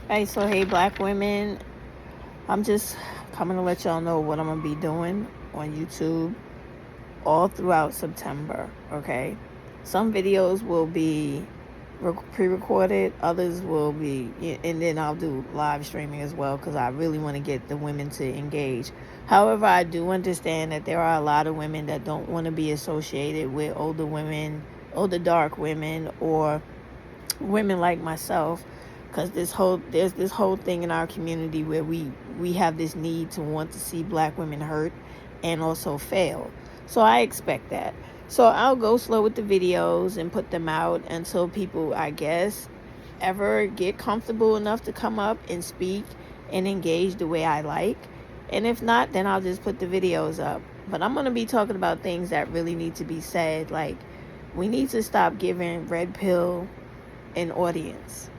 Hey, so hey, black women, I'm just coming to let y'all know what I'm gonna be doing on YouTube all throughout September. Okay, some videos will be pre-recorded, others will be, and then I'll do live streaming as well because I really want to get the women to engage. However, I do understand that there are a lot of women that don't want to be associated with older women, older dark women, or women like myself, because there's this whole thing in our community where we have this need to want to see black women hurt and also fail. So I expect that. So I'll go slow with the videos and put them out until people, I guess, ever get comfortable enough to come up and speak and engage the way I like. And if not, then I'll just put the videos up. But I'm going to be talking about things that really need to be said. Like, we need to stop giving red pill an audience.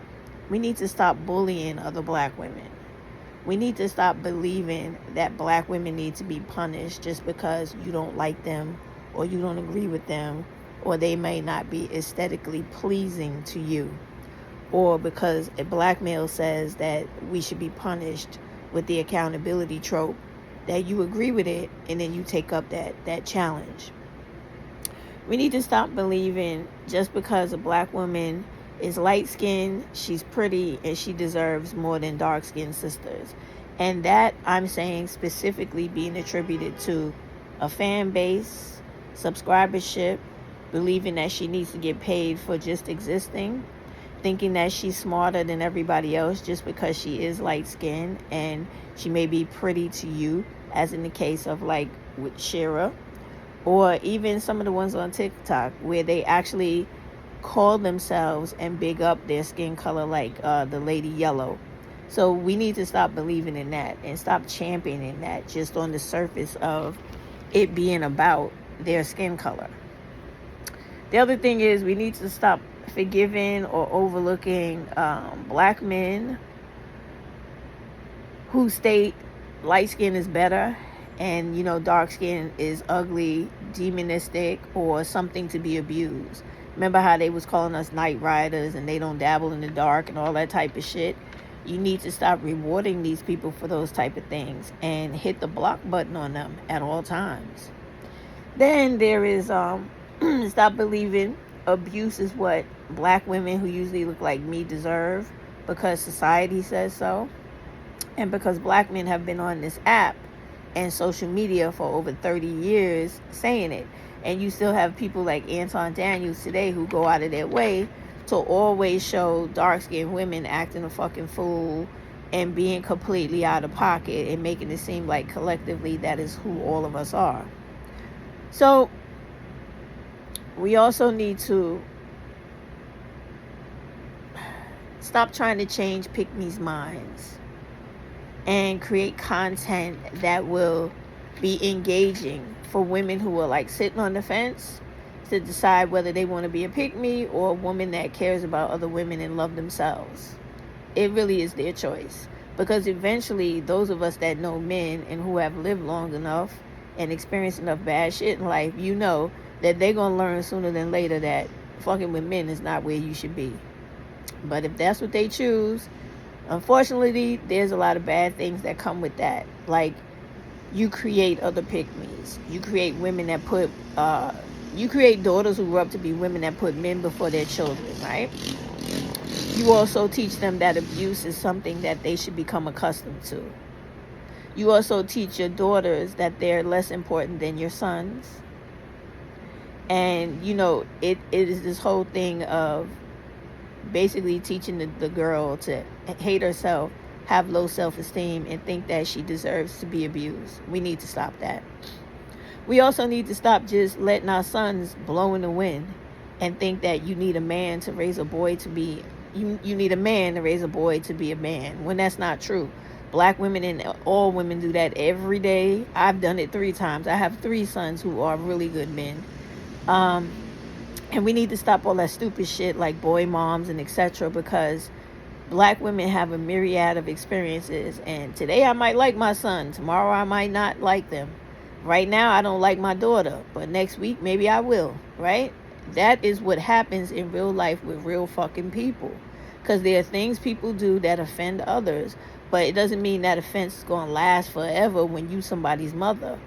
We need to stop bullying other black women. We need to stop believing that black women need to be punished just because you don't like them or you don't agree with them or they may not be aesthetically pleasing to you, or because a black male says that we should be punished with the accountability trope, that you agree with it and then you take up that challenge. We need to stop believing just because a black woman is light-skinned, she's pretty, and she deserves more than dark-skinned sisters. And that, I'm saying, specifically being attributed to a fan base, subscribership, believing that she needs to get paid for just existing, thinking that she's smarter than everybody else just because she is light-skinned and she may be pretty to you, as in the case of like with Shira, or even some of the ones on TikTok where they actually call themselves and big up their skin color, like the Lady Yellow. So we need to stop believing in that and stop championing that just on the surface of it being about their skin color. The other thing is we need to stop forgiving or overlooking black men who state light skin is better and dark skin is ugly, demonistic, or something to be abused. Remember how they was calling us night riders and they don't dabble in the dark and all that type of shit? You need to stop rewarding these people for those type of things and hit the block button on them at all times. Then there is stop believing abuse is what black women who usually look like me deserve because society says so, and because black men have been on this app and social media for over 30 years saying it. And you still have people like Anton Daniels today who go out of their way to always show dark-skinned women acting a fucking fool and being completely out of pocket and making it seem like collectively that is who all of us are. So we also need to stop trying to change pick-me's minds and create content that will be engaging for women who are like sitting on the fence to decide whether they want to be a pick-me or a woman that cares about other women and love themselves. It really is their choice, because eventually those of us that know men and who have lived long enough and experienced enough bad shit in life, that they're going to learn sooner than later that fucking with men is not where you should be. But if that's what they choose, unfortunately, there's a lot of bad things that come with that. Like, you create other pick-me's. You create women that you create daughters who grow up to be women that put men before their children, right? You also teach them that abuse is something that they should become accustomed to. You also teach your daughters that they're less important than your sons. And, it is this whole thing of basically teaching the girl to hate herself, have low self-esteem, and think that she deserves to be abused. We need to stop that. We also need to stop just letting our sons blow in the wind and think that you need a man to raise a boy to be, you need a man to raise a boy to be a man, when that's not true. Black women and all women do that every day. I've done it 3 times. I have 3 sons who are really good men. And we need to stop all that stupid shit like boy moms and etc., because black women have a myriad of experiences, and today I might like my son, tomorrow I might not like them. Right now I don't like my daughter, but next week maybe I will, right? That is what happens in real life with real fucking people. because there are things people do that offend others, but it doesn't mean that offense is going to last forever when you somebody's mother.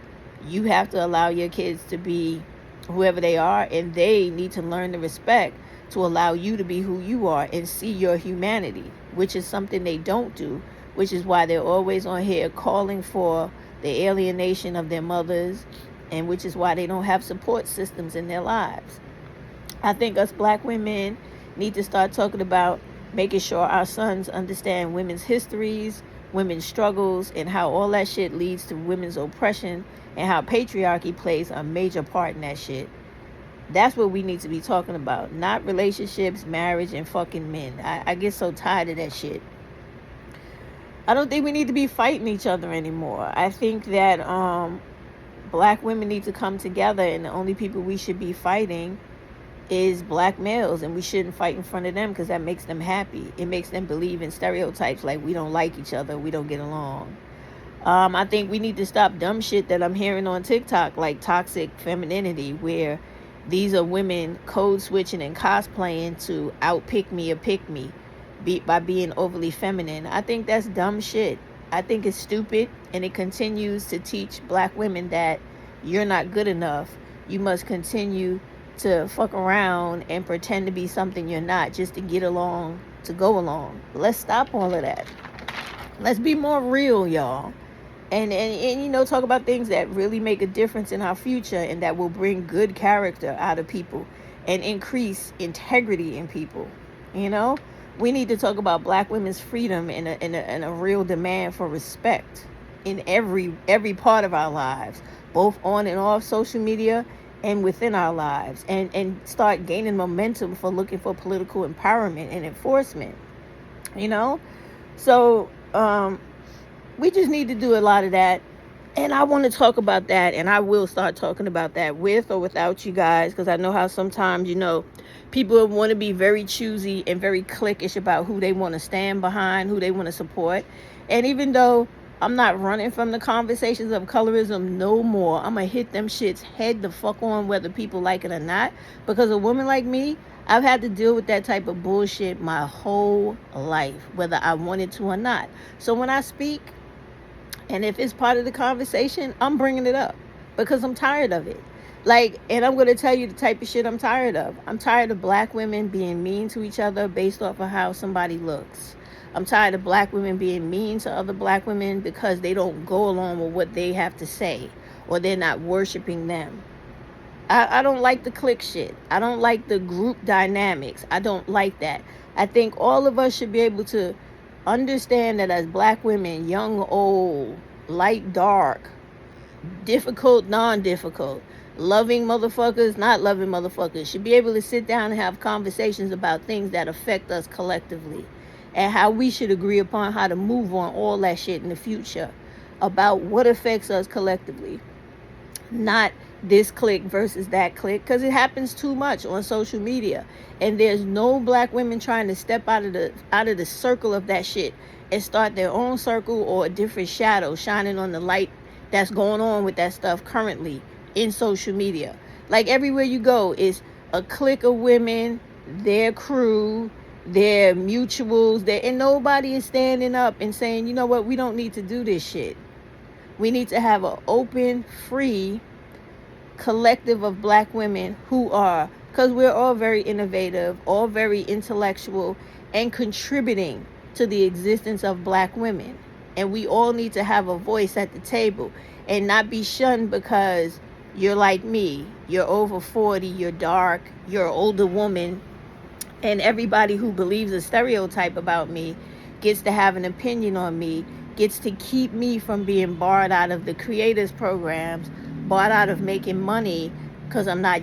You have to allow your kids to be whoever they are, and they need to learn the respect to allow you to be who you are and see your humanity, which is something they don't do, which is why they're always on here calling for the alienation of their mothers, and which is why they don't have support systems in their lives. I think us black women need to start talking about making sure our sons understand women's histories, women's struggles, and how all that shit leads to women's oppression, and how patriarchy plays a major part in that shit. That's what we need to be talking about, not relationships, marriage, and fucking men. I get so tired of that shit. I don't think we need to be fighting each other anymore. I think that black women need to come together, and the only people we should be fighting is black males, and we shouldn't fight in front of them because that makes them happy. It makes them believe in stereotypes like we don't like each other, we don't get along. I think we need to stop dumb shit that I'm hearing on TikTok, like toxic femininity, where these are women code switching and cosplaying to outpick me or pick me by being overly feminine. I think that's dumb shit. I think it's stupid, and it continues to teach black women that you're not good enough. You must continue to fuck around and pretend to be something you're not just to get along, to go along. Let's stop all of that. Let's be more real, y'all. And you know, talk about things that really make a difference in our future and that will bring good character out of people and increase integrity in people. You know, we need to talk about black women's freedom and a real demand for respect in every part of our lives, both on and off social media and within our lives, and start gaining momentum for looking for political empowerment and enforcement. You know, so we just need to do a lot of that. And I want to talk about that, and I will start talking about that with or without you guys, because I know how sometimes, you know, people want to be very choosy and very cliquish about who they want to stand behind, who they want to support. And even though I'm not running from the conversations of colorism no more, I'm going to hit them shits head the fuck on, whether people like it or not. Because a woman like me, I've had to deal with that type of bullshit my whole life, whether I wanted to or not. So when I speak, and if it's part of the conversation, I'm bringing it up because I'm tired of it. Like, and I'm going to tell you the type of shit I'm tired of. I'm tired of black women being mean to each other based off of how somebody looks. I'm tired of black women being mean to other black women because they don't go along with what they have to say, or they're not worshiping them. I don't like the clique shit. I don't like the group dynamics. I don't like that. I think all of us should be able to understand that as black women, young, old, light, dark, difficult, non-difficult, loving motherfuckers, not loving motherfuckers, should be able to sit down and have conversations about things that affect us collectively, and how we should agree upon how to move on all that shit in the future about what affects us collectively. Not this clique versus that clique, because it happens too much on social media, and there's no black women trying to step out of the circle of that shit and start their own circle or a different shadow shining on the light that's going on with that stuff currently in social media. Like, everywhere you go is a clique of women, their crew, their mutuals, and nobody is standing up and saying, you know what, we don't need to do this shit. We need to have an open, free collective of black women who are, because we're all very innovative, all very intellectual, and contributing to the existence of black women. And we all need to have a voice at the table and not be shunned because you're like me, you're over 40, you're dark, you're an older woman, and everybody who believes a stereotype about me gets to have an opinion on me, gets to keep me from being barred out of the creators programs, barred out of making money because I'm not